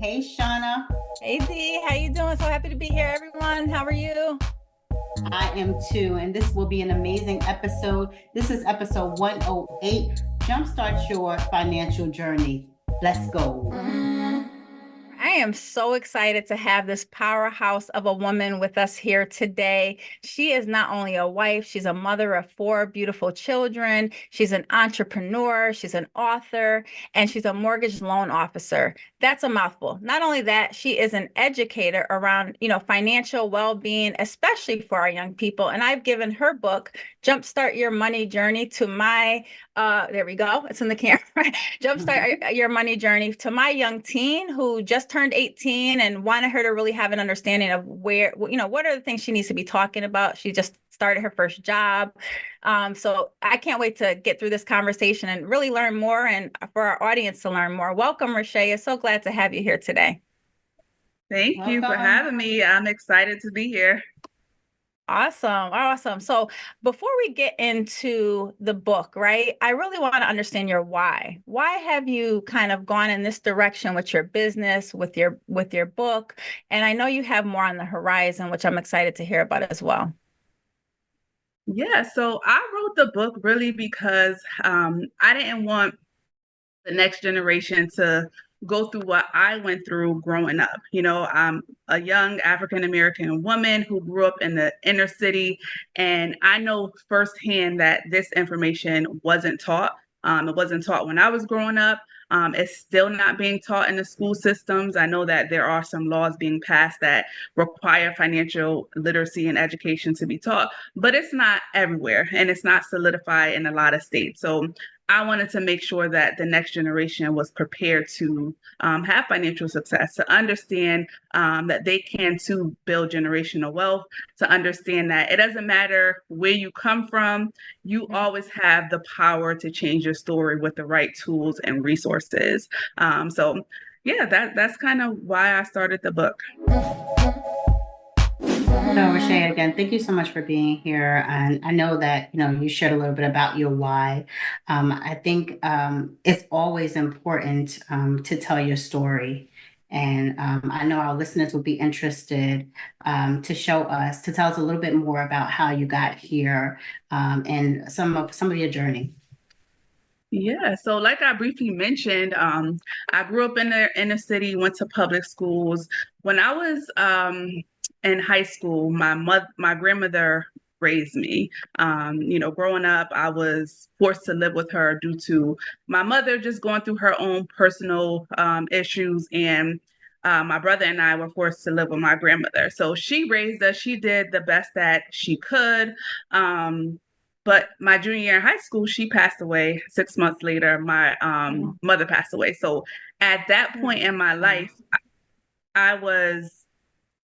Hey, Shauna. Hey Dee, how you doing? So happy to be here, everyone. How are you? I am too, and this will be an amazing episode. This is episode 108, Jumpstart Your Financial Journey. Let's go. I am so excited to have this powerhouse of a woman with us here today. She is not only a wife, she's a mother of four beautiful children. She's an entrepreneur, she's an author, and she's a mortgage loan officer. That's a mouthful. Not only that, she is an educator around, financial well-being, especially for our young people. And I've given her book, Jumpstart Your Money Journey, to my there we go. It's in the camera. Jumpstart Your Money Journey to my young teen who just turned 18 and wanted her to really have an understanding of where, what are the things she needs to be talking about. She just started her first job. So I can't wait to get through this conversation and really learn more and for our audience to learn more. Welcome, Rashia. So glad to have you here today. Thank you for having me. I'm excited to be here. Awesome. So before we get into the book, right, I really want to understand your why. Why have you kind of gone in this direction with your business, with your book? And I know you have more on the horizon, which I'm excited to hear about as well. Yeah, so I wrote the book really because I didn't want the next generation to go through what I went through growing up. I'm a young African American woman who grew up in the inner city, and I know firsthand that this information wasn't taught. It wasn't taught when I was growing up. It's still not being taught in the school systems. I know that there are some laws being passed that require financial literacy and education to be taught, but it's not everywhere and it's not solidified in a lot of states. So I wanted to make sure that the next generation was prepared to have financial success, to understand that they can too build generational wealth, to understand that it doesn't matter where you come from, you always have the power to change your story with the right tools and resources. So yeah, that's kind of why I started the book. So, Rashia, again, thank you so much for being here. And I know that, you shared a little bit about your why. I think it's always important to tell your story. And I know our listeners will be interested to tell us a little bit more about how you got here and some of your journey. Yeah, so like I briefly mentioned, I grew up in the inner city, went to public schools. When I was in high school, my grandmother raised me. Growing up, I was forced to live with her due to my mother just going through her own personal issues, and my brother and I were forced to live with my grandmother. So she raised us. She did the best that she could. But my junior year in high school, she passed away. 6 months later, my mother passed away. So at that point in my life, I was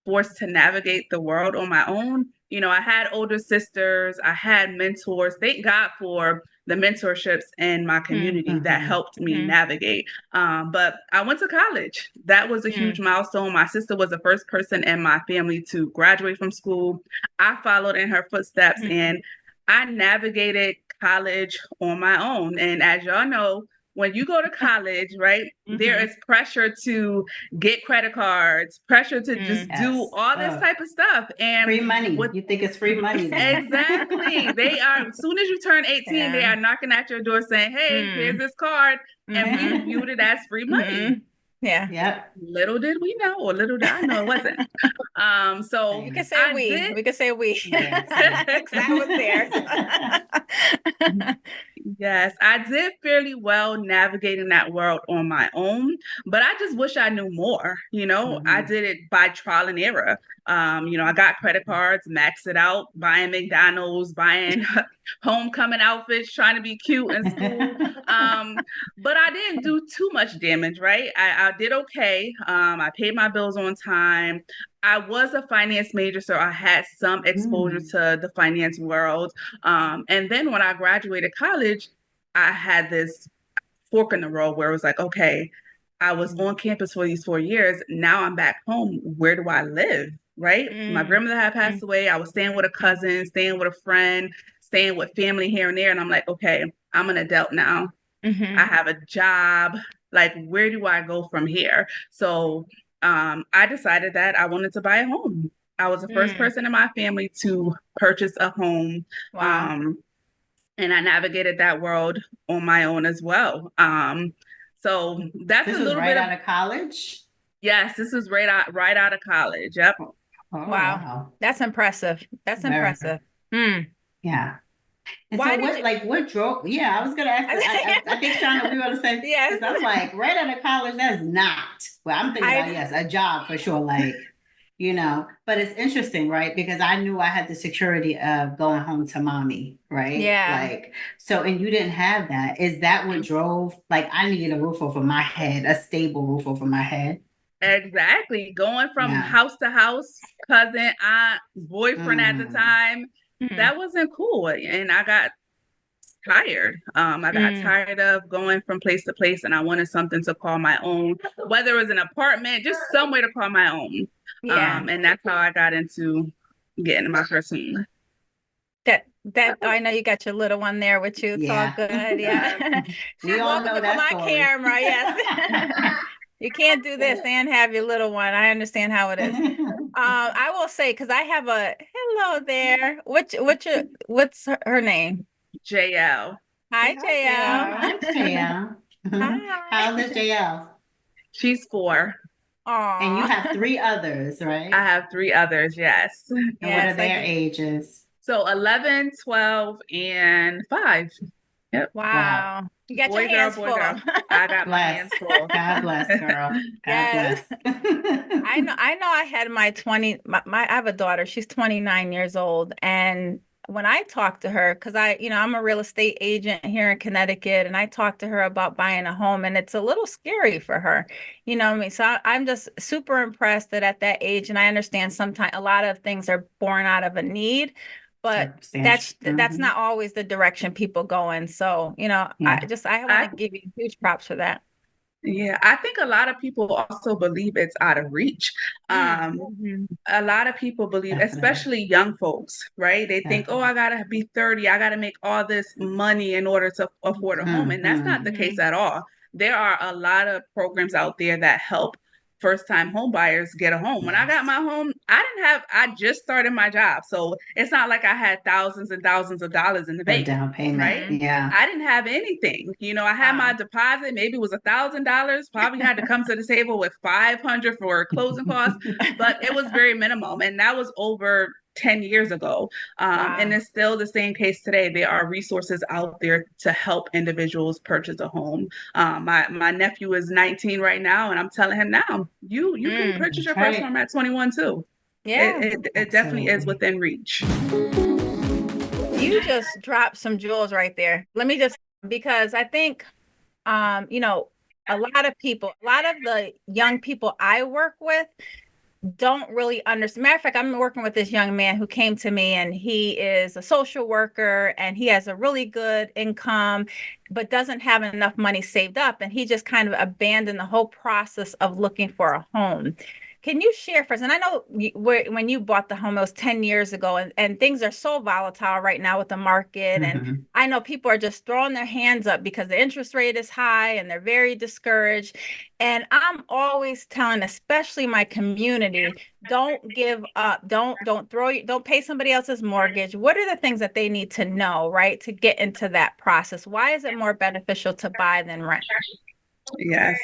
forced to navigate the world on my own. I had older sisters, I had mentors. Thank God for the mentorships in my community that helped me navigate. But I went to college. That was a huge milestone. My sister was the first person in my family to graduate from school. I followed in her footsteps and I navigated college on my own. And as y'all know, when you go to college, right, there is pressure to get credit cards, pressure to just do all this type of stuff. And free money. You think it's free money. Exactly. They are, as soon as you turn 18, they are knocking at your door saying, hey, here's this card. And we viewed it as free money. Yeah. Yep. Little did we know, or little did I know it wasn't. So you can say we can say we. Yes. I was there. Yes, I did fairly well navigating that world on my own, but I just wish I knew more. I did it by trial and error. I got credit cards, maxed it out, buying McDonald's, buying homecoming outfits, trying to be cute in school. But I didn't do too much damage, right? I did okay. I paid my bills on time. I was a finance major, so I had some exposure to the finance world. And then when I graduated college, I had this fork in the road where it was like, okay, I was on campus for these 4 years. Now I'm back home. Where do I live? Right? My grandmother had passed away. I was staying with a cousin, staying with a friend, staying with family here and there. And I'm like, okay, I'm an adult now. I have a job. Like, where do I go from here? So I decided that I wanted to buy a home. I was the first person in my family to purchase a home. Wow. And I navigated that world on my own as well. So that's This a was little right bit of, out of college? yes, this is right out of college. Yep. Oh, Wow. wow. That's impressive. That's Very. impressive. Mm. Yeah. And Why so did you? what drove, yeah, I was gonna ask, I think Shauna, we were gonna say, Yes. because I'm like, right out of college, that's not, well, I'm thinking about, I yes, a job for sure, like, but it's interesting, right? Because I knew I had the security of going home to mommy, right? yeah. Like, so, and you didn't have that. Is that what drove, like, I needed a roof over my head, a stable roof over my head? Exactly. Going from Yeah. house to house, cousin, aunt, boyfriend at the Mm, time, Mm. that wasn't cool. And I got tired. I got Mm. tired of going from place to place, and I wanted something to call my own, whether it was an apartment, just somewhere to call my own. Yeah. And that's how I got into getting my first home. That I know you got your little one there with you. It's all yeah. good. Yeah. We She's all welcome know to come that on story. camera. Yes. You can't do this and have your little one. I understand how it is. I will say because I have a hello there. What's her name? JL. Hi, Hi, JL. JL. Hi, JL. How old is Hi. JL? She's 4. And you have Aw. 3 others, I right? have 3 others, yes. And what are Yes, I their do. ages? So 11, 12, and 5. Yep. Wow. Wow. You got your Boy, girl, hands boy, full. girl. I got my Bless. hands full. God bless, girl. God Yes. bless. I know I had my 20 I have a daughter. She's 29 years old and when I talk to her cuz I'm a real estate agent here in Connecticut and I talk to her about buying a home and it's a little scary for her. You know what I mean? So I'm just super impressed that at that age and I understand sometimes a lot of things are born out of a need, but Circumstantial. that's not always the direction people go in. So, Yeah. I want I to give you huge props for that. Yeah, I think a lot of people also believe it's out of reach. Mm-hmm. A lot of people believe, Definitely. especially young folks, right? They think, oh, Definitely. I gotta be 30, I gotta make all this money in order to afford a home. And that's not Mm-hmm. the case at all. There are a lot of programs out there that help first time home buyers get a home. When I got Yes. my home, I just started my job. So it's not like I had thousands and thousands of dollars in the A bank, down payment. right? Mm-hmm. Yeah. I didn't have anything. I had my Wow. deposit, maybe it was $1,000. Probably had to come to the table with 500 for closing costs, but it was very minimum, and that was over 10 years ago. And Wow. it's still the same case today. There are resources out there to help individuals purchase a home. My nephew is 19 right now, and I'm telling him now, you can Mm. purchase That's your first home right. at 21 too. Yeah. It definitely is Absolutely. within reach. You just dropped some jewels right there. Let me just because I think a lot of the young people I work with don't really understand. Matter of fact, I'm working with this young man who came to me and he is a social worker and he has a really good income, but doesn't have enough money saved up. And he just kind of abandoned the whole process of looking for a home. Can you share for us? And I know when you bought the home, it was 10 years ago, and things are so volatile right now with the market. And Mm-hmm. I know people are just throwing their hands up because the interest rate is high and they're very discouraged. And I'm always telling, especially my community, don't give up. Don't pay somebody else's mortgage. What are the things that they need to know, right, to get into that process? Why is it more beneficial to buy than rent? Yes.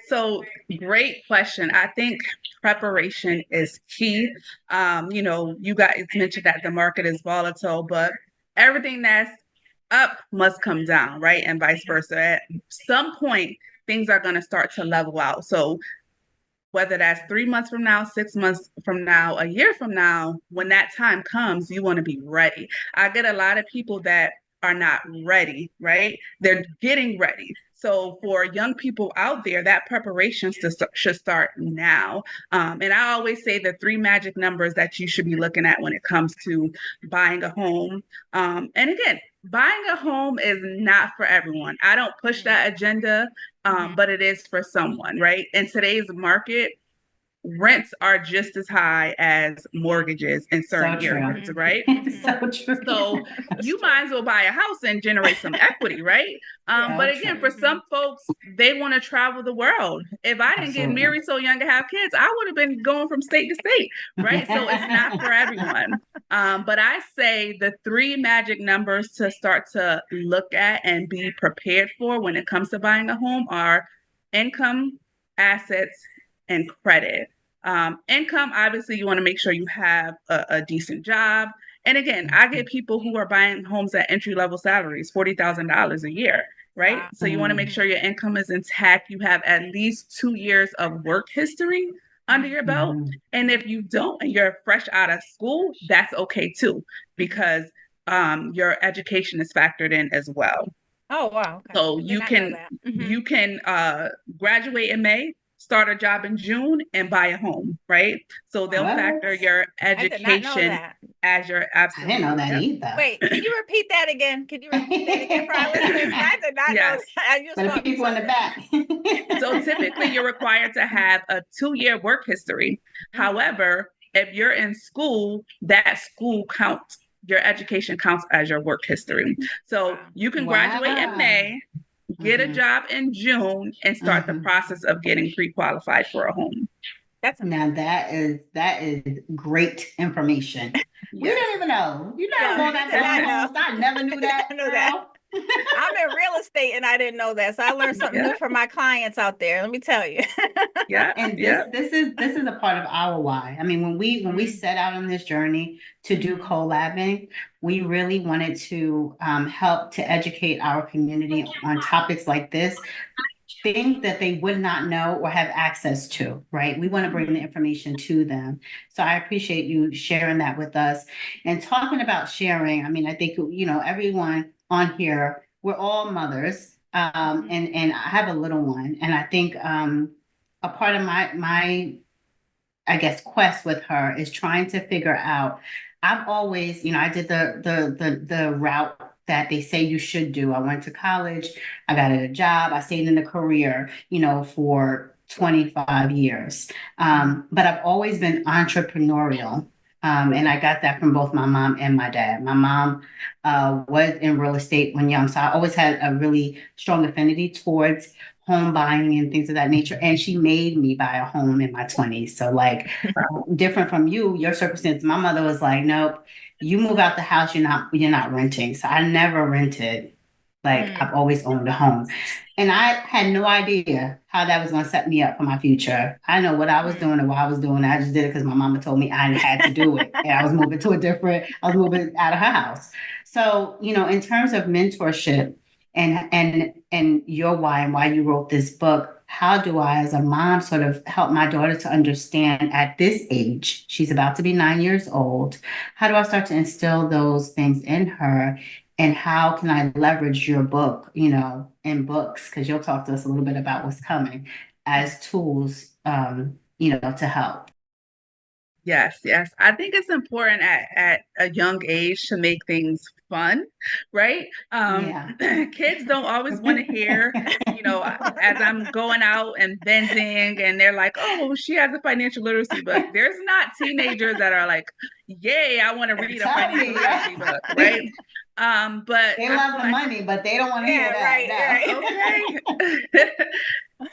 So great question. I think preparation is key. You guys mentioned that the market is volatile, but everything that's up must come down, right? And vice versa. At some point, things are going to start to level out. So whether that's 3 months from now, 6 months from now, a year from now, when that time comes, you want to be ready. I get a lot of people that are not ready, right? They're getting ready. So for young people out there, that preparation should start now. And I always say the 3 magic numbers that you should be looking at when it comes to buying a home. And again, buying a home is not for everyone. I don't push that agenda, Mhm. but it is for someone, right? In today's market, rents are just as high as mortgages in certain So true. areas, right? So true. So you might as well buy a house and generate some equity, right? But So again, true. for some folks, they want to travel the world. If I didn't get Absolutely. married so young to have kids, I would have been going from state to state, right? So it's not for everyone. But I say the three magic numbers to start to look at and be prepared for when it comes to buying a home are income, assets, and credit. Income, obviously, you want to make sure you have a decent job. And again, I get people who are buying homes at entry level salaries, $40,000 a year, right? Wow. So you want to make sure your income is intact. You have at least 2 years of work history under your belt. Mhm. And if you don't, and you're fresh out of school, that's okay too, because your education is factored in as well. Oh, wow. Okay. So I did not know that. you can graduate in May, start a job in June, and buy a home, right? So they'll factor What? your I did not know education that. as your I didn't know absolute. that Yep. either. Wait, can you repeat that again? Can you repeat that again for our listeners? I did not know Yes. that. You just For the taught me people in the something. back. So typically you're required to have a 2 year work history. However, if you're in school, that school counts. Your education counts as your work history. So Wow. you can graduate in Wow. May, get a Mhm. job in June, and start the Mhm. process of getting pre-qualified for a home. That's Now amazing. that is great information. We Yes. didn't even know. You No, never know we that did not about know. homes. I never I knew did that, not know that. girl. I'm in real estate and I didn't know that. So I learned something Yeah. new for my clients out there. Let me tell you. Yeah. And Yeah. this is a part of our why. I mean, when we Mhm. set out on this journey to do Mhm. co-labbing, we really wanted to help to educate our community on topics like this, things that they would not know or have access to, right? We want to bring the information to them. So I appreciate you sharing that with us. And talking about sharing, I mean, I think, everyone on here, we're all mothers. And I have a little one. And I think a part of my I guess, quest with her is trying to figure out. I've always, I did the route that they say you should do. I went to college, I got a job, I stayed in a career, for 25 years. But I've always been entrepreneurial. And I got that from both my mom and my dad. My mom was in real estate when young, so I always had a really strong affinity towards home buying and things of that nature. And she made me buy a home in my 20s. So, like, different from you, your circumstance, my mother was like, nope, you move out the house, you're not renting. So I never rented. Like, I've always owned a home. And I had no idea how that was going to set me up for my future. I know what I was doing and why I was doing it. I just did it because my mama told me I had to do it. And I was moving out of her house. So, in terms of mentorship, and your why and why you wrote this book, how do I as a mom sort of help my daughter to understand at this age, she's about to be 9 years old, how do I start to instill those things in her, and how can I leverage your book, in books, because you'll talk to us a little bit about what's coming, as tools, to help. Yes, yes. I think it's important at a young age to make things fun, right? Yeah. Kids don't always want to hear, as I'm going out and vending and they're like, oh, she has a financial literacy book. There's not teenagers that are like, yay, I want to read a Tell me, financial literacy book, right? But They I love feel the like, money, but they don't want to hear Yeah, that. right, No. okay.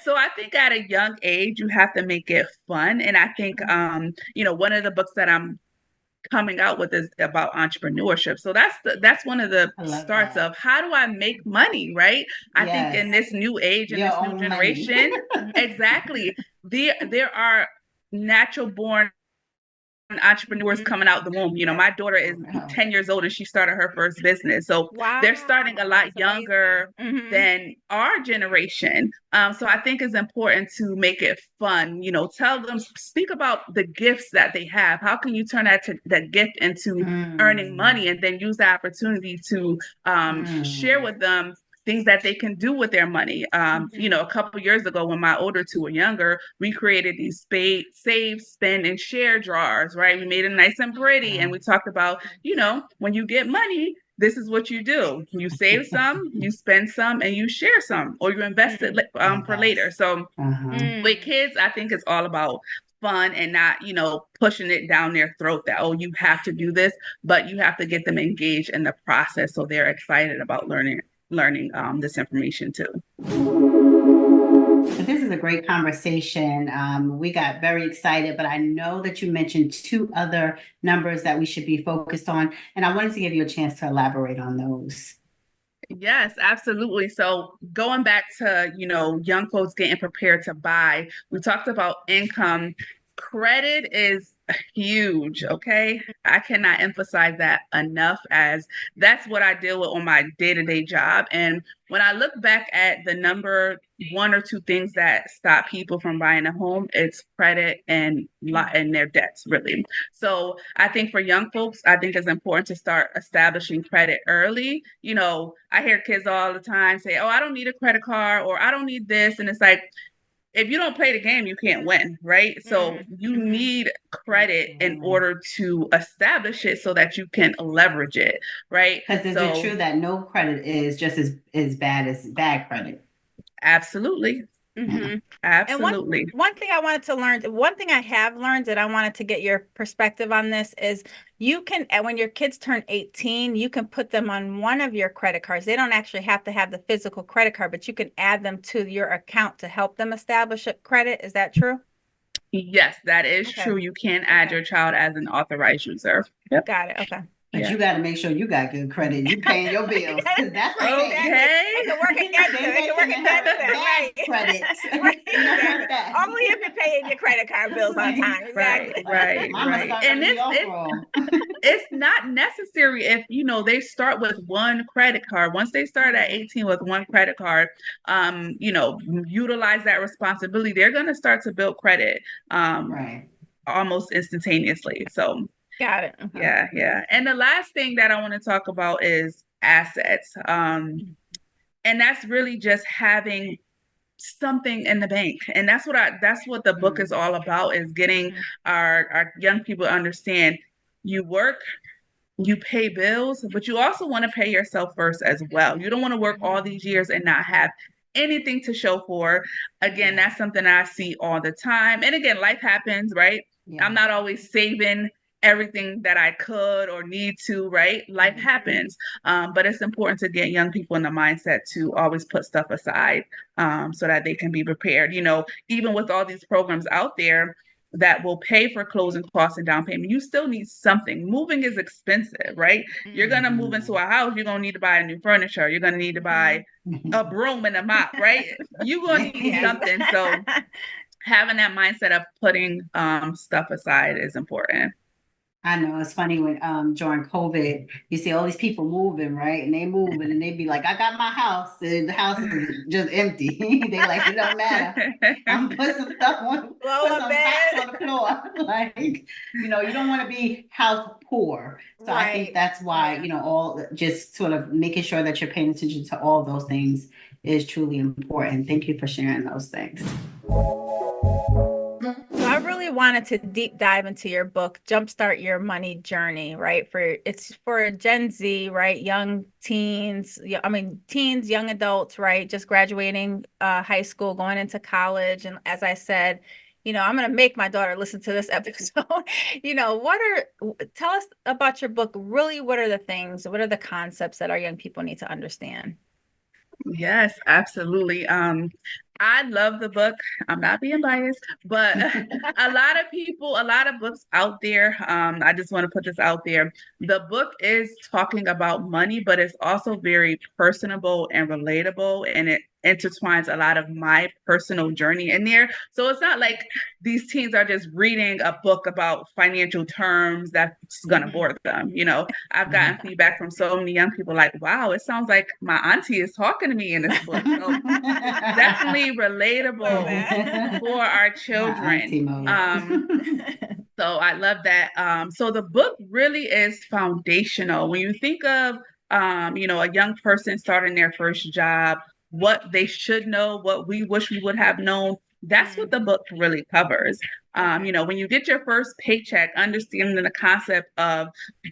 So I think at a young age you have to make it fun. And I think one of the books that I'm coming out with is about entrepreneurship. So that's one of the I love starts that. of how do I make money, right? I think in Yes. this new age and Your this new own money. generation, exactly. There are natural born entrepreneurs coming out the womb. My daughter is Wow. 10 years old and she started her first business. So they're starting a Wow, lot that's younger amazing. than our generation. So I think it's important to make it fun. Tell them, speak about the gifts that they have. How can you turn that gift into earning Mm, money, and then use the opportunity to share mm, with them things that they can do with their money. A couple years ago, when my older two were younger, we created these save, spend, and share drawers, right? We made it nice and pretty. And wow. we talked about, when you get money, this is what you do. You save some, you spend some, and you share some, or you invest it for later. Invest. So Uh-huh. with kids, I think it's all about fun and not, pushing it down their throat that, oh, you have to do this, but you have to get them engaged in the process so they're excited about learning this information too. This is a great conversation. We got very excited, but I know that you mentioned two other numbers that we should be focused on, and I wanted to give you a chance to elaborate on those. Yes, absolutely. So going back to, young folks getting prepared to buy, we talked about income. Credit is huge, okay? I cannot emphasize that enough, as that's what I deal with on my day-to-day job. And when I look back at the number one or two things that stop people from buying a home, it's credit and their debts, really. So I think for young folks, I think it's important to start establishing credit early. I hear kids all the time say, oh, I don't need a credit card, or I don't need this. And it's like, if you don't play the game, you can't win, right? So you need credit in order to establish it so that you can leverage it, right? Because is it true that no credit is just as bad as bad credit? Absolutely. Mm-hmm. Absolutely. And one thing I wanted to learn, one thing I have learned that I wanted to get your perspective on this is you can, when your kids turn 18, you can put them on one of your credit cards. They don't actually have to have the physical credit card, but you can add them to your account to help them establish a credit. Is that true? Yes, that is true. You can add your child as an authorized user. Yep. Got it. Okay. But you got to make sure you got good credit. You paying your bills, because that's okay. They can work against it. They can work against it. Right. Credit. Right. Exactly. Only if you're paying your credit card bills on time. Exactly. Right. And it's not necessary if they start with one credit card. Once they start at 18 with one credit card, utilize that responsibility. They're going to start to build credit almost instantaneously. So. Got it. Okay. Yeah. And the last thing that I want to talk about is assets. And that's really just having something in the bank. And that's what the book is all about, is getting our young people to understand you work, you pay bills, but you also want to pay yourself first as well. You don't want to work all these years and not have anything to show for. Again, that's something I see all the time. And again, life happens, right? Yeah. I'm not always saving everything that I could or need to, right? Life happens. But it's important to get young people in the mindset to always put stuff aside so that they can be prepared. Even with all these programs out there that will pay for closing costs and down payment, you still need something. Moving is expensive, right? You're going to move into a house, you're going to need to buy a new furniture. You're going to need to buy a broom and a mop, right? You're going to need something. So having that mindset of putting stuff aside is important. I know it's funny when during COVID, you see all these people moving, right? And they moving and they be like, I got my house. And the house is just empty. They like, it don't matter. I'm putting some stuff on, put some pots on the floor. Like, you don't want to be house poor. So I think that's why, all just sort of making sure that you're paying attention to all those things is truly important. Thank you for sharing those things. I really wanted to deep dive into your book, Jumpstart Your Money Journey, right? It's for Gen Z, right? Young teens, teens, young adults, right? Just graduating high school, going into college. And as I said, I'm going to make my daughter listen to this episode. Tell us about your book. Really, what are the concepts that our young people need to understand? Yes, absolutely. I love the book. I'm not being biased, but a lot of books out there. I just want to put this out there. The book is talking about money, but it's also very personable and relatable, and it intertwines a lot of my personal journey in there. So it's not like these teens are just reading a book about financial terms that's going to bore them. I've gotten feedback from so many young people like, wow, it sounds like my auntie is talking to me in this book. So definitely relatable for our children. So I love that. So the book really is foundational. When you think of, a young person starting their first job, what they should know, what we wish we would have known, that's what the book really covers. You know, when you get your first paycheck, understanding the concept of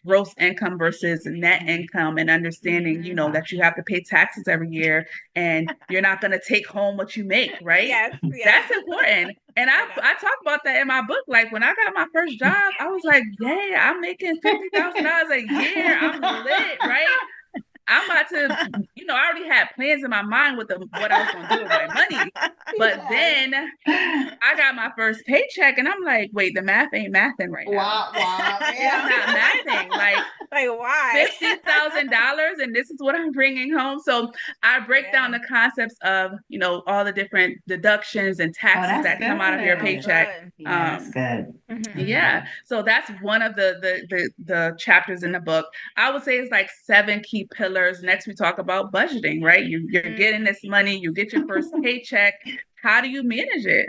gross income versus net income, and understanding, you know, that you have to pay taxes every year and you're not going to take home what you make, right? Yes, yes. That's important. And I talk about that in my book. Like when I got my first job, I was like, yeah, I'm making $50,000 a year. I'm lit, right? I'm about to, you know, I already had plans in my mind with what I was going to do with my money. But then I got my first paycheck and I'm like, wait, the math ain't mathing right now. Wow. It's not mathing. Like why? $50,000 and this is what I'm bringing home. So I break down the concepts of, you know, all the different deductions and taxes that come out of your paycheck. Yeah, that's good. Yeah. So that's one of the chapters in the book. I would say it's like 7 key pillars. Next, we talk about budgeting, right? You're getting this money, you get your first paycheck. How do you manage it?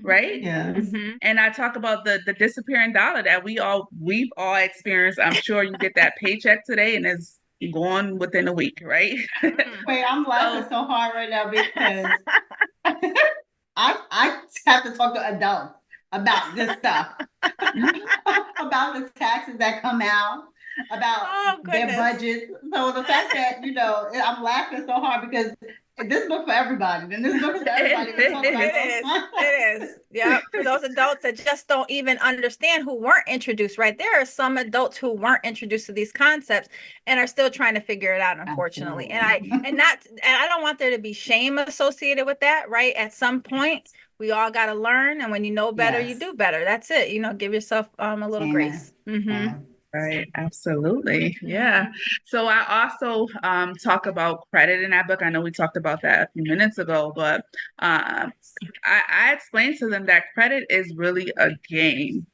Right? Yes. And I talk about the disappearing dollar that we've all experienced. I'm sure you get that paycheck today and it's gone within a week, right? Wait, I'm laughing so hard right now because I have to talk to adults about this stuff, about the taxes that come out, about their budgets. So the fact that, you know, I'm laughing so hard because this book for everybody. And this book is for everybody. It is. Yeah. For those adults that just don't even understand, who weren't introduced, right? There are some adults who weren't introduced to these concepts and are still trying to figure it out, unfortunately. Absolutely. And I don't want there to be shame associated with that, right? At some point, we all got to learn. And when you know better, you do better. That's it. You know, give yourself a little grace. Right. Absolutely. Yeah. So I also talk about credit in that book. I know we talked about that a few minutes ago, but I explained to them that credit is really a game.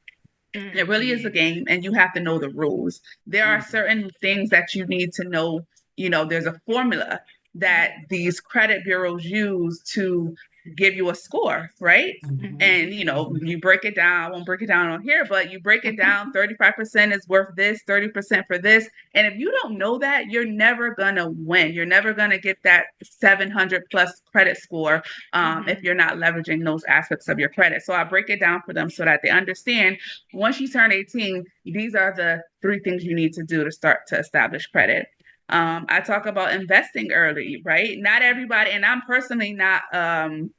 It really is a game, and you have to know the rules. There are certain things that you need to know. You know, there's a formula that these credit bureaus use to give you a score, right? And you know, you break it down. I won't break it down on here, but you break it down. 35% is worth this, 30% for this. And if you don't know that, you're never gonna win. You're never gonna get that 700 plus credit score if you're not leveraging those aspects of your credit. So I break it down for them so that they understand. Once you turn 18, these are the 3 things you need to do to start to establish credit. I talk about investing early, right? Not everybody, and I'm personally not, I'm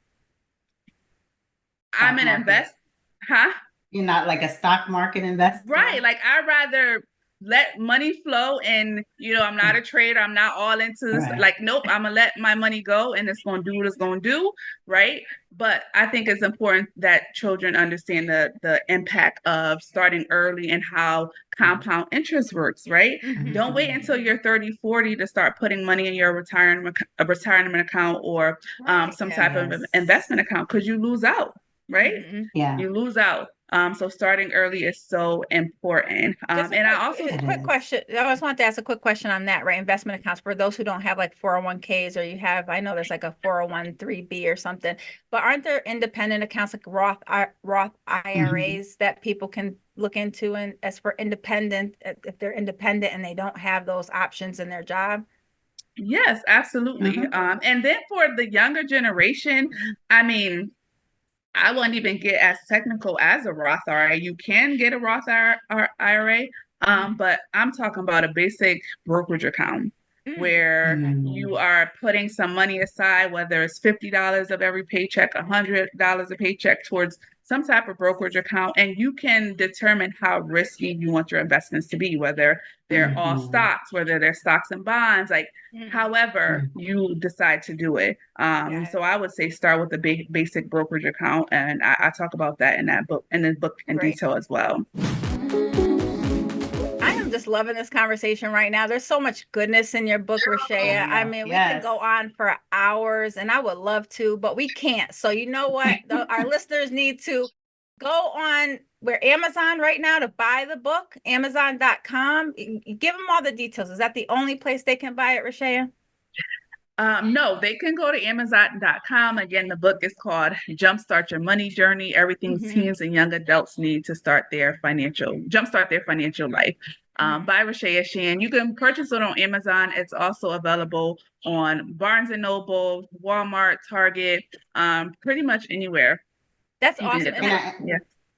an investor. Huh? You're not like a stock market investor? Right. Like I'd rather let money flow and, you know, I'm not a trader. I'm not all into this. Right. Like, nope, I'm going to let my money go and it's going to do what it's going to do. Right. But I think it's important that children understand the impact of starting early and how compound interest works. Right. Don't wait until you're 30, 40 to start putting money in your retirement account or some type of investment account, because you lose out. Right. Yeah. You lose out. So starting early is so important. And I also a quick question. I just want to ask a quick question on that, right? Investment accounts for those who don't have like 401ks, or you have, I know there's like a 401(3)(b) or something, but aren't there independent accounts like Roth IRAs that people can look into, and as for independent, if they're independent and they don't have those options in their job? Yes, absolutely. And then for the younger generation, I mean, I wouldn't even get as technical as a Roth IRA. You can get a Roth IRA, but I'm talking about a basic brokerage account where you are putting some money aside, whether it's $50 of every paycheck, $100 a paycheck, towards some type of brokerage account, and you can determine how risky you want your investments to be, whether they're all stocks, whether they're stocks and bonds, like however you decide to do it. So I would say start with a basic brokerage account, and I talk about that in this book in detail as well. I'm just loving this conversation right now. There's so much goodness in your book, Rashia. I mean, we could go on for hours, and I would love to, but we can't. So you know what? Our listeners need to go on Amazon right now to buy the book, Amazon.com. Give them all the details. Is that the only place they can buy it, Rashia? No, they can go to Amazon.com. Again, the book is called Jumpstart Your Money Journey. Everything teens and young adults need to jumpstart their financial life. By Rashia Schand. You can purchase it on Amazon. It's also available on Barnes & Noble, Walmart, Target, pretty much anywhere. That's awesome.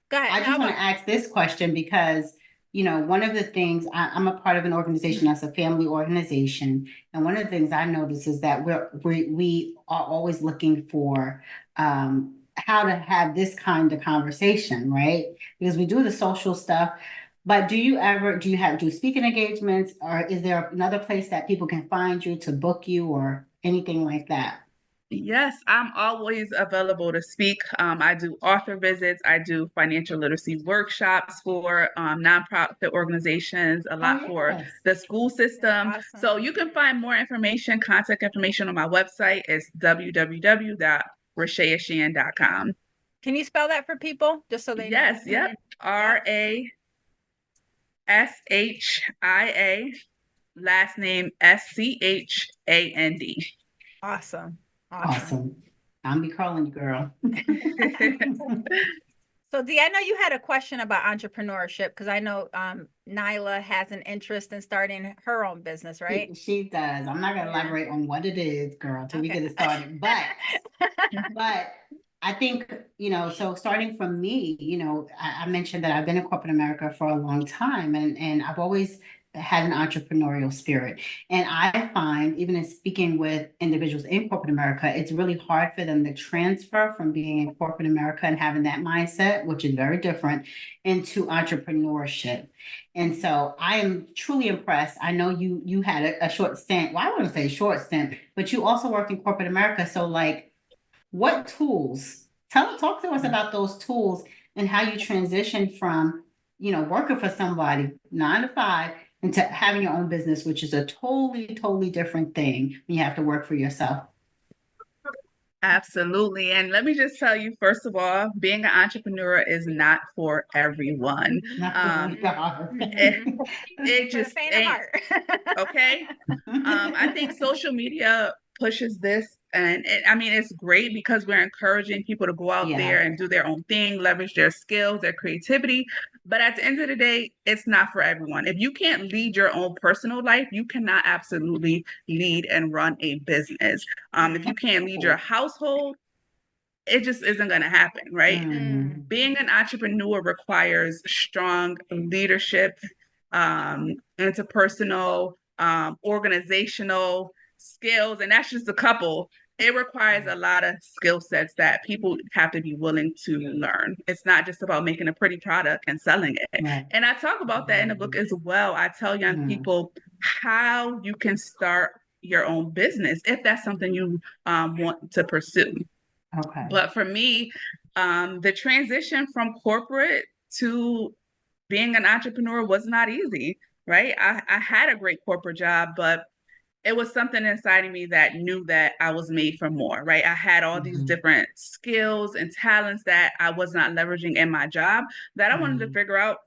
Go ahead. I No, just want to ask this question because, one of the things I'm a part of an organization that's a family organization, and one of the things I notice is that we are always looking for how to have this kind of conversation, right? Because we do the social stuff, but do you do speaking engagements, or is there another place that people can find you to book you or anything like that? Yes, I'm always available to speak. I do author visits. I do financial literacy workshops for nonprofit organizations, a Oh, lot for yes. the school system. awesome. So you can find more information, contact information on my website. It's www.rashiaschand.com. Can you spell that for people just so they know? Yes, yep. Rashia, last name Schand. Awesome. Awesome. Awesome. I'm be calling you, girl. So Dee, I know you had a question about entrepreneurship because I know Nyla has an interest in starting her own business, right? She does. I'm not gonna Yeah. elaborate on what it is, girl, till we Okay. get it started. But I think, so starting from me, I mentioned that I've been in corporate America for a long time, and I've always had an entrepreneurial spirit. And I find, even in speaking with individuals in corporate America, it's really hard for them to transfer from being in corporate America and having that mindset, which is very different, into entrepreneurship. And so I am truly impressed. I know you had a short stint. Well, I wouldn't say short stint, but you also worked in corporate America. So like, what tools? Talk to us about those tools and how you transition from, working for somebody 9 to 5 into having your own business, which is a totally, totally different thing when you have to work for yourself. Absolutely. And let me just tell you, first of all, being an entrepreneur is not for everyone. Not for Um, it, Mhm. it For the just faint of ain't heart. okay. I think social media pushes this, and I mean, it's great because we're encouraging people to go out Yeah. there and do their own thing, leverage their skills, their creativity. But at the end of the day, it's not for everyone. If you can't lead your own personal life, you cannot absolutely lead and run a business. If you can't lead your household, it just isn't going to happen, right? Mhm. Being an entrepreneur requires strong leadership, interpersonal, organizational skills, and that's just a couple. It requires a lot of skill sets that people have to be willing to learn. It's not just about making a pretty product and selling it. Right. And I talk about that in the book as well. I tell young people how you can start your own business if that's something you want to pursue. Okay. But for me, the transition from corporate to being an entrepreneur was not easy, right? I had a great corporate job, but it was something inside of me that knew that I was made for more, right? I had all these different skills and talents that I was not leveraging in my job that I wanted to figure out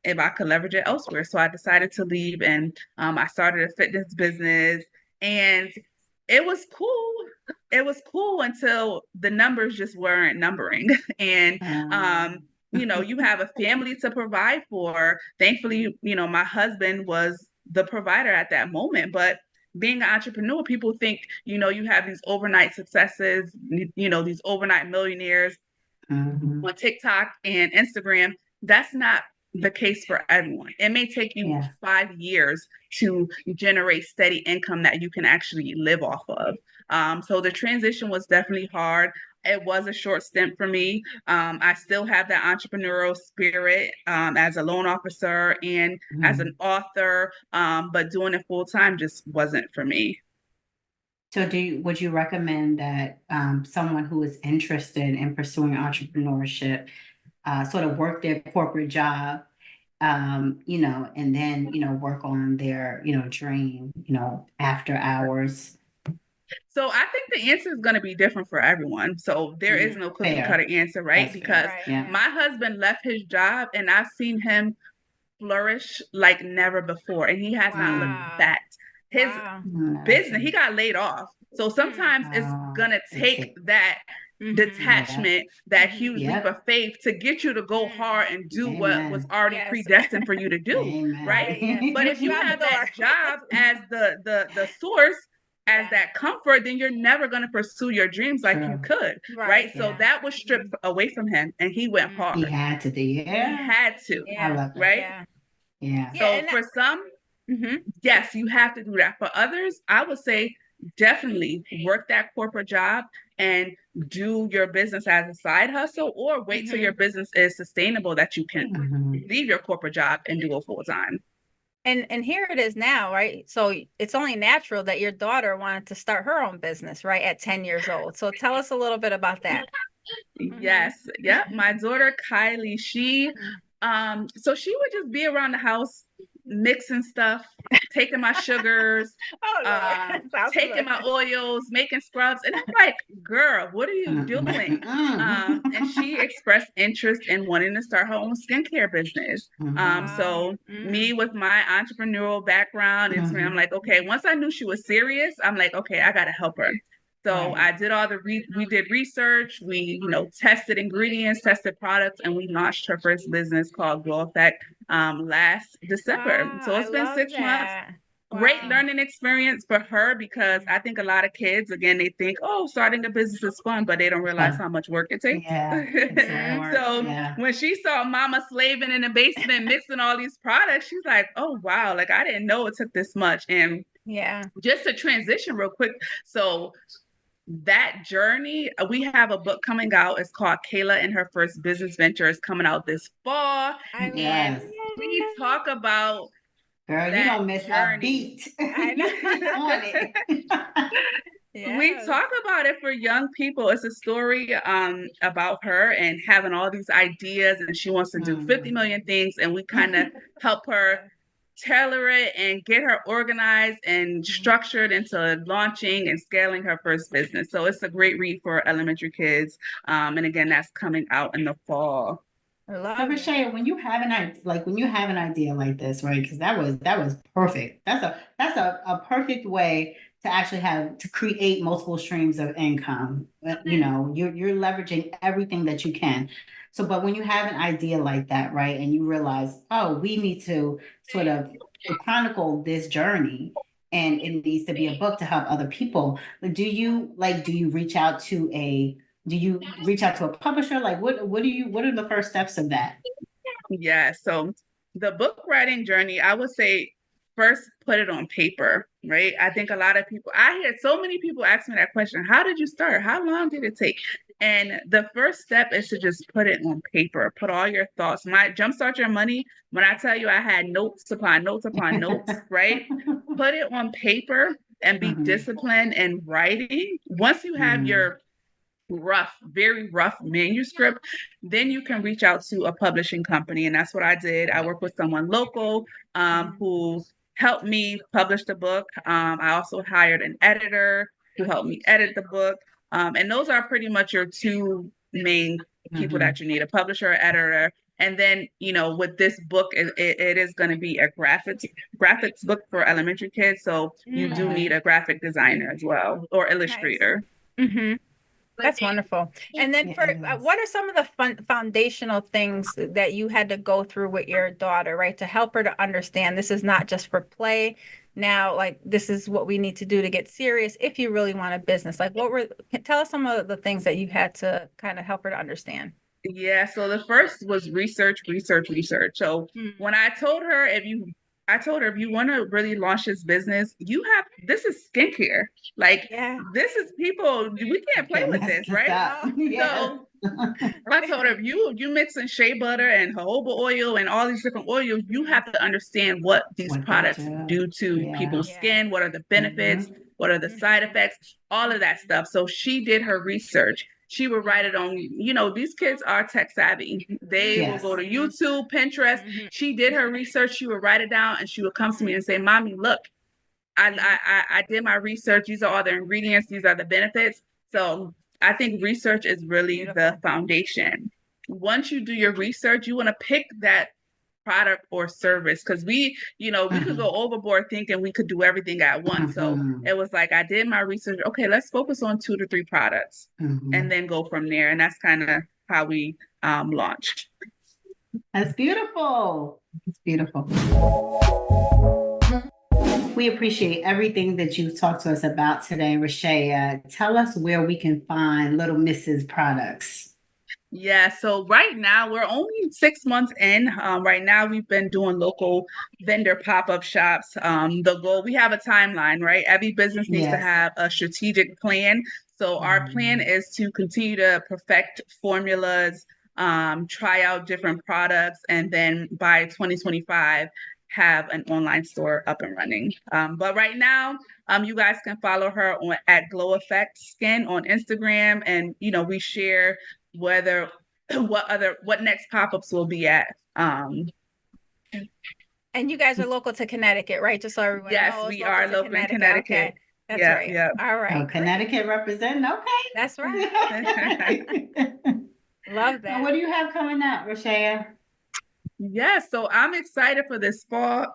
if I could leverage it elsewhere. So I decided to leave, and I started a fitness business, and it was cool. It was cool until the numbers just weren't numbering. And you have a family to provide for. Thankfully, my husband was the provider at that moment, but being an entrepreneur, people think, you have these overnight successes, these overnight millionaires on TikTok and Instagram. That's not the case for everyone. It may take you 5 years to generate steady income that you can actually live off of. So the transition was definitely hard. It was a short stint for me. I still have that entrepreneurial spirit as a loan officer and as an author, but doing it full time just wasn't for me. So would you recommend that someone who is interested in pursuing entrepreneurship sort of work their corporate job, and then, work on their, dream, after hours? So I think the answer is going to be different for everyone. So there is no cookie cutter answer, right? That's Because fair. Yeah. my husband left his job and I've seen him flourish like never before. And he has not looked Wow. back. His Wow. business, he got laid off. So sometimes it's going to take that detachment, that huge leap of faith to get you to go hard and do what was already Yes. predestined for you to do, Amen. right? Yes. But if Push you you out the have that door. job as the source, as that comfort, then you're never going to pursue your dreams like you could, right? So that was stripped away from him, and he went hard. He had to do, He had to, I love that. right? Yeah. So for some, yes, you have to do that. For others, I would say definitely work that corporate job and do your business as a side hustle, or wait till your business is sustainable that you can leave your corporate job and do it full time. And here it is now, right? So it's only natural that your daughter wanted to start her own business, right, at 10 years old. So tell us a little bit about that. Yes. Yeah. My daughter, Kylie, so she would just be around the house mixing stuff, taking my sugars, taking my oils, making scrubs. And I'm like, girl, what are you doing? And she expressed interest in wanting to start her own skincare business. So me with my entrepreneurial background, I'm like, okay, once I knew she was serious, I'm like, okay, I got to help her. So I did we did research, we, tested ingredients, tested products, and we launched her first business called Glow Effect last December. So it's been 6 months. Great learning experience for her, because I think a lot of kids, again, they think, oh, starting a business is fun, but they don't realize how much work it takes. So when she saw mama slaving in the basement, mixing all these products, she's like, oh, wow, like I didn't know it took this much. And just to transition real quick. So that journey, we have a book coming out. It's called Kayla and Her First Business Venture. It's coming out this fall. And we talk about girl, you don't miss a beat. I know. On it. We talk about it for young people. It's a story about her and having all these ideas, and she wants to do 50 million things, and we kind of help her tailor it and get her organized and structured into launching and scaling her first business. So it's a great read for elementary kids. And again, that's coming out in the fall. So Rashia, when you have an idea like this, right? Because that was perfect. That's a perfect way to actually to create multiple streams of income. You're leveraging everything that you can. So, but when you have an idea like that, right, and you realize, oh, we need to sort of chronicle this journey, and it needs to be a book to help other people. Do you reach out to a publisher? Like, what are the first steps of that? Yeah. So the book writing journey, I would say, first put it on paper, right? I think a lot of people, I hear so many people ask me that question. How did you start? How long did it take? And the first step is to just put it on paper, put all your thoughts. My Jumpstart Your Money, when I tell you I had notes upon notes upon notes, right? Put it on paper and be disciplined in writing. Once you have your very rough manuscript, then you can reach out to a publishing company. And that's what I did. I worked with someone local who helped me publish the book. I also hired an editor who helped me edit the book. And those are pretty much your two main people that you need, a publisher, editor. And then, with this book, it is going to be a graphics book for elementary kids. So you do need a graphic designer as well, or illustrator. Nice. That's wonderful. And then what are some of the foundational things that you had to go through with your daughter, right, to help her to understand this is not just for play? Now, like, this is what we need to do to get serious if you really want a business. Like, tell us some of the things that you had to kind of help her to understand. Yeah, so the first was research. So when I told her, if you want to really launch this business, this is skincare. Like, this is people, we can't play with this, right? So I told her, if you mix in shea butter and jojoba oil and all these different oils, you have to understand what these products do to people's skin, what are the benefits, what are the side effects, all of that stuff. So she did her research. She would write it on, these kids are tech savvy. They will go to YouTube, Pinterest. She did her research. She would write it down, and she would come to me and say, Mommy, look, I did my research. These are all the ingredients. These are the benefits. So I think research is really the foundation. Once you do your research, you want to pick that product or service, because we could go overboard thinking we could do everything at once. So it was like, I did my research. Okay, let's focus on 2 to 3 products and then go from there. And that's kind of how we launched. That's beautiful. It's beautiful. We appreciate everything that you've talked to us about today, Rashia. Tell us where we can find Little Mrs. products. Yeah, so right now we're only 6 months in. Right now we've been doing local vendor pop-up shops. The goal, we have a timeline, right? Every business needs to Yes. have a strategic plan. So our plan is to continue to perfect formulas, try out different products, and then by 2025 have an online store up and running. But right now, you guys can follow her at Glow Effect Skin on Instagram, and we share whether what next pop-ups will be at. And you guys are local to Connecticut, right? Just so everyone Yes, knows, we local are to local in Connecticut. Connecticut. Okay, that's Yeah, right. yeah. All right, Oh, Connecticut representing. Okay. That's right. Love that. What do you have coming up, Rashia? Yeah, so I'm excited for this fall.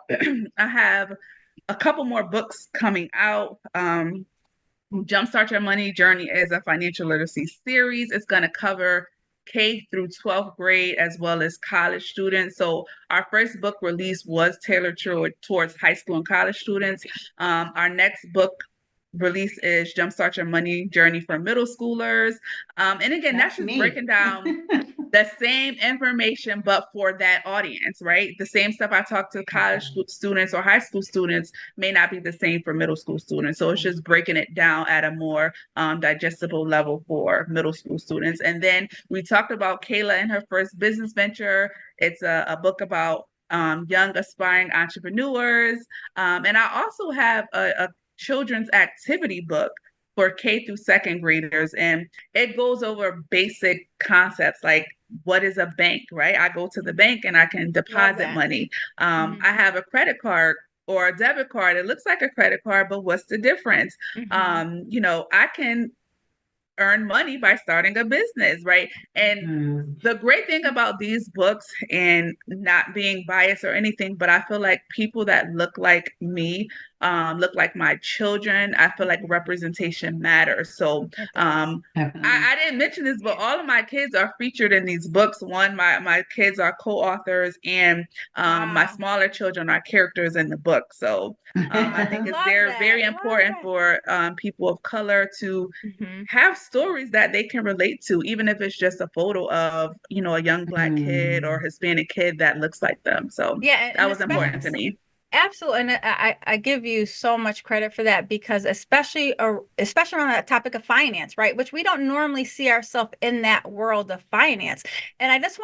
I have a couple more books coming out. Jumpstart Your Money Journey is a financial literacy series. It's going to cover K through 12th grade as well as college students. So our first book release was tailored towards high school and college students. Our next book release is Jumpstart Your Money Journey for middle schoolers. And again, that's just breaking down the same information, but for that audience, right? The same stuff I talk to college students or high school students may not be the same for middle school students. So it's just breaking it down at a more digestible level for middle school students. And then we talked about Kayla and her first business venture. It's a book about young aspiring entrepreneurs. And I also have a children's activity book for K through second graders. And it goes over basic concepts like what is a bank, right? I go to the bank and I can deposit money. I have a credit card or a debit card. It looks like a credit card, but what's the difference? I can earn money by starting a business, right? And the great thing about these books, and not being biased or anything, but I feel like people that look like me, look like my children, I feel like representation matters. So I didn't mention this, but all of my kids are featured in these books. One, my kids are co-authors, and my smaller children are characters in the book. So I think it's very important for people of color to have stories that they can relate to, even if it's just a photo of, a young Black kid or Hispanic kid that looks like them. So that was important to me. Absolutely. And I give you so much credit for that, because especially around that topic of finance, right? Which we don't normally see ourselves in that world of finance. And I just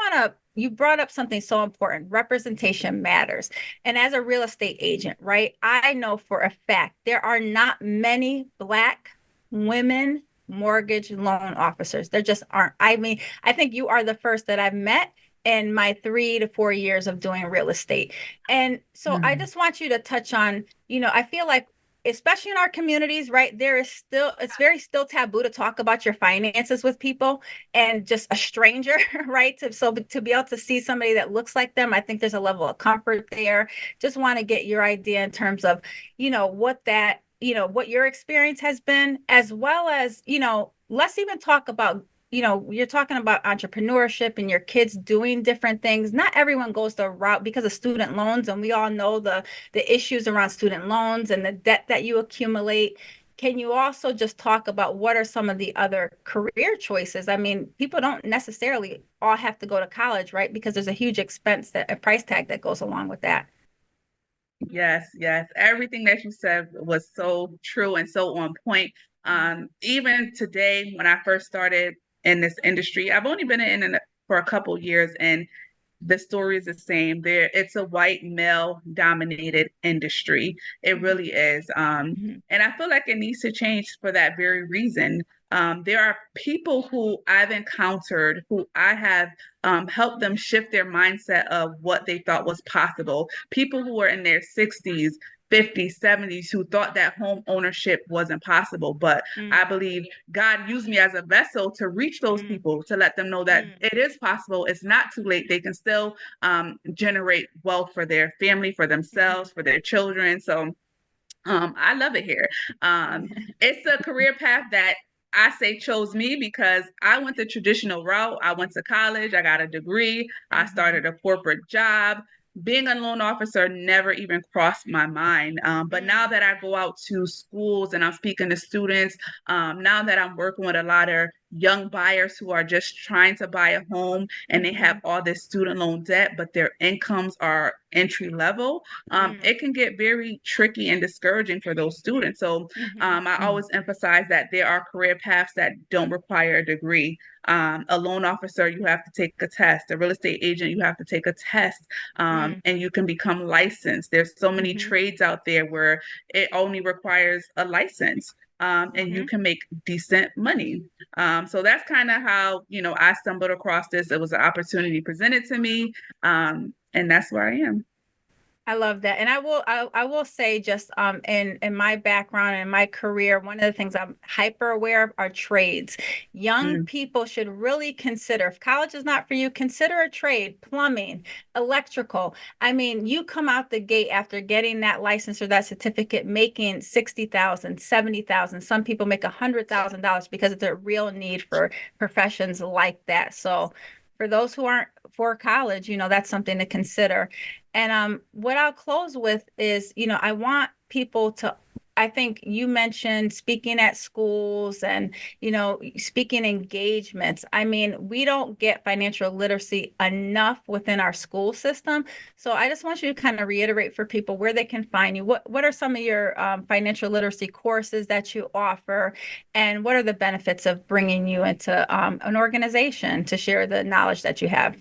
you brought up something so important. Representation matters. And as a real estate agent, right, I know for a fact there are not many Black women mortgage loan officers. There just aren't. I mean, I think you are the first that I've met in my 3 to 4 years of doing real estate. And so I just want you to touch on, I feel like, especially in our communities, right, it's very still taboo to talk about your finances with people and just a stranger, right? To be able to see somebody that looks like them, I think there's a level of comfort there. Just want to get your idea in terms of, what your experience has been, as well as, let's even talk about, you're talking about entrepreneurship and your kids doing different things. Not everyone goes the route because of student loans. And we all know the issues around student loans and the debt that you accumulate. Can you also just talk about what are some of the other career choices? I mean, people don't necessarily all have to go to college, right? Because there's a huge expense, a price tag that goes along with that. Yes. Everything that you said was so true and so on point. Even today, when I first started in this industry, I've only been in it for a couple years, and the story is the same. It's a white male dominated industry. It really is. And I feel like it needs to change for that very reason. There are people who I've encountered who I have helped them shift their mindset of what they thought was possible. People who were in their 60s, 50s, 70s, who thought that home ownership wasn't possible. But I believe God used me as a vessel to reach those people, to let them know that it is possible. It's not too late. They can still generate wealth for their family, for themselves, for their children. So I love it here. It's a career path that I say chose me because I went the traditional route. I went to college, I got a degree, I started a corporate job. being a loan officer never even crossed my mind. But now that I go out to schools and I'm speaking to students, now that I'm working with a lot of young buyers who are just trying to buy a home and they have all this student loan debt, but their incomes are entry level, it can get very tricky and discouraging for those students. So I always emphasize that there are career paths that don't require a degree. A loan officer, you have to take a test. A real estate agent, you have to take a test, and you can become licensed. There's so many trades out there where it only requires a license. And you can make decent money. So that's kind of how, I stumbled across this. It was an opportunity presented to me, and that's where I am. I love that. And I will say, just in my background and my career, one of the things I'm hyper aware of are trades. Young people should really consider, if college is not for you, consider a trade: plumbing, electrical. I mean, you come out the gate after getting that license or that certificate making $60,000, $70,000. Some people make $100,000 because of the real need for professions like that. So for those who aren't for college, that's something to consider. And what I'll close with is, I want people to, I think you mentioned speaking at schools and, speaking engagements. I mean, we don't get financial literacy enough within our school system. So I just want you to kind of reiterate for people where they can find you. What are some of your financial literacy courses that you offer? And what are the benefits of bringing you into an organization to share the knowledge that you have?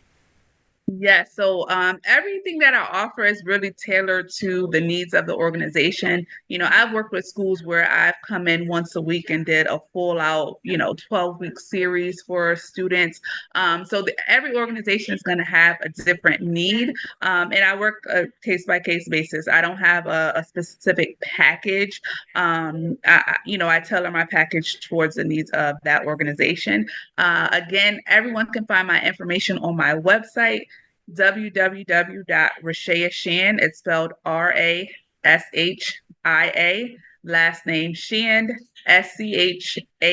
Yes. So everything that I offer is really tailored to the needs of the organization. I've worked with schools where I've come in once a week and did a full out, 12-week series for students. So every organization is going to have a different need. And I work a case by case basis. I don't have a specific package. I tailor my package towards the needs of that organization. Again, everyone can find my information on my website, www.Rashia Schand. It's spelled Rashia, last name Schand, Schand.com.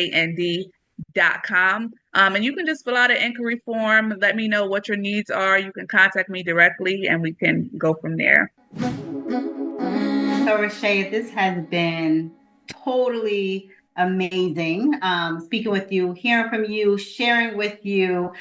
And you can just fill out an inquiry form. Let me know what your needs are. You can contact me directly and we can go from there. So, Rashia, this has been totally amazing. Speaking with you, hearing from you, sharing with you.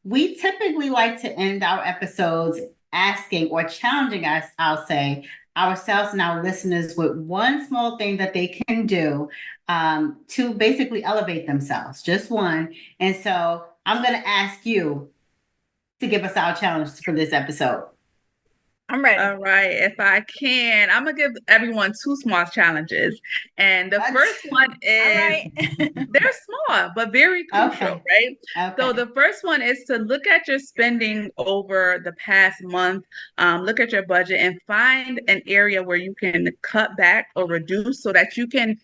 We typically like to end our episodes asking or challenging us, I'll say, ourselves and our listeners with one small thing that they can do to basically elevate themselves, just one. And so I'm going to ask you to give us our challenge for this episode. I'm ready. All right. If I can, I'm going to give everyone two small challenges. And the first one is, they're small, but very crucial, right? Okay. So the first one is to look at your spending over the past month, look at your budget and find an area where you can cut back or reduce so that you can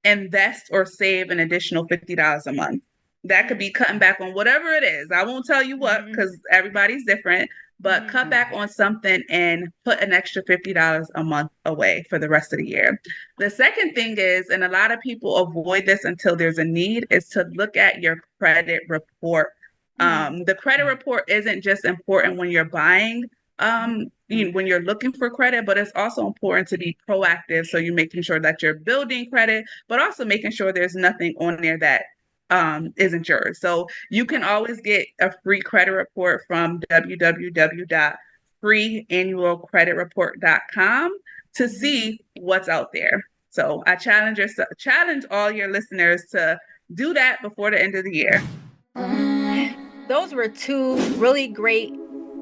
invest or save an additional $50 a month. That could be cutting back on whatever it is. I won't tell you what, because everybody's different. But cut back on something and put an extra $50 a month away for the rest of the year. The second thing is, and a lot of people avoid this until there's a need, is to look at your credit report. The credit report isn't just important when you're buying, when you're looking for credit, but it's also important to be proactive. So you're making sure that you're building credit, but also making sure there's nothing on there that isn't yours. So you can always get a free credit report from www.freeannualcreditreport.com to see what's out there. So I challenge all your listeners to do that before the end of the year. Those were two really great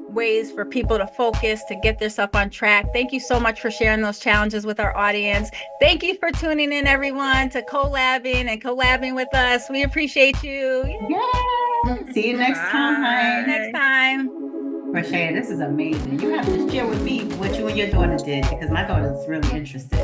ways for people to focus, to get themselves on track. Thank you so much for sharing those challenges with our audience. Thank you for tuning in, everyone, to Co-Labbin and Co-Labbing with us. We appreciate you. Yeah. See you next time. Next time. Rashia, this is amazing. You have to share with me what you and your daughter did because my daughter is really interested.